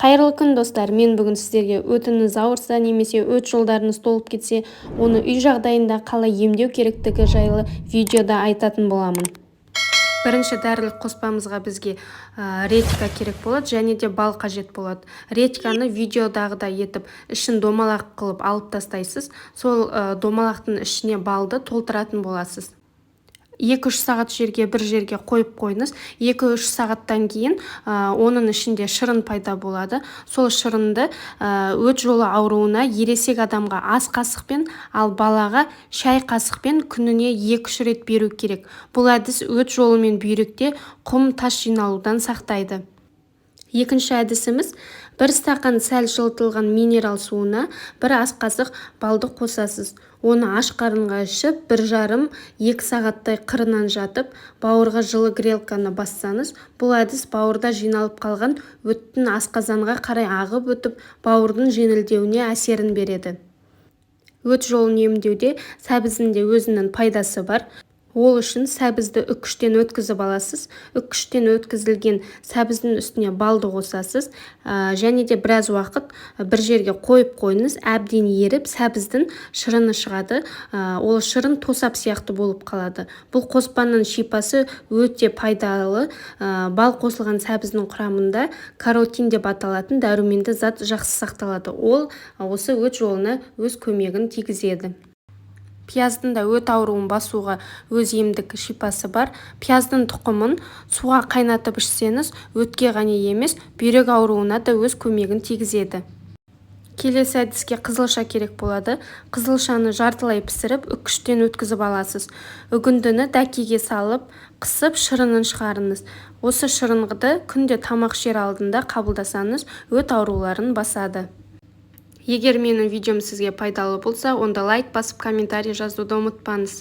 Қайырлы күн достар, мен бүгін сіздерге өтіңіз ауырса немесе өт жолдарыңыз толып кетсе, оны үй жағдайында қалай емдеу керектігі жайлы видеода айтатын боламын. Бірінші дәрілік қоспамызға бізге редька керек болады және де бал қажет болады. Редьканы видеодағыдай етіп ішін домалақ қылып алып тастайсыз. Сол домалақтың ішіне балды толтыратын боласыз. 2-3 сағат бір жерге қойып қойыңыз. 2-3 сағаттан кейін оның ішінде шырын пайда болады. Сол шырынды өт жолы ауруына ересек адамға ас қасықпен, ал балаға шай қасықпен күніне 2-3 рет беру керек. Бұл әдіс өт жолы мен бүйректе құм тас жиналудан сақтайды. Екінші әдісіміз, 1 стақан сәл жылытылған минерал суына 1 ас қасық балды қосасыз. Оны аш қарынға ішіп, 1,5-2 сағаттай қырынан жатып, бауырға жылы грелканы бассаңыз, бұл әдіс бауырда жиналып қалған өттің асқазанға қарай ағып өтіп, бауырдың жеңілдеуіне әсерін береді. Өт жолын емдеуде сәбізінде өзінің пайдасы бар. Ол үшін сәбізді үккіштен өткізіп аласыз. Үккіштен өткізілген сәбіздің үстіне балды қосасыз. Және де біраз уақыт бір жерге қойып қойыңыз. Әбден еріп, сәбіздің шырыны шығады. Ол шырын тосап сияқты болып қалады. Бұл қоспаның шипасы өте пайдалы. Бал қосылған сәбіздің құрамында каротин деп аталатын дәруменді зат жақсы сақталады. Ол осы өт жолына өз көмегін тигізеді. Пияздың да өт ауруын басуға өз емдік шипасы бар. Пияздың тұқымын суға қайнатып ішсеңіз, өтке ғана емес, бүйрек ауруына да өз көмегін тигізеді. Келесі әдіске қызылша керек болады. Қызылшаны жартылай пісіріп, үккіштен өткізіп аласыз. Үгіндіні дәкеге салып, қысып, шырынын шығарыңыз. Осы шырынғыды күнде тамақ жер алдында қабылдасаңыз, өт ауруларын басады. Егер менің видеом сізге пайдалы болса, онда лайк басып комментарий жазуды ұмытпаңыз.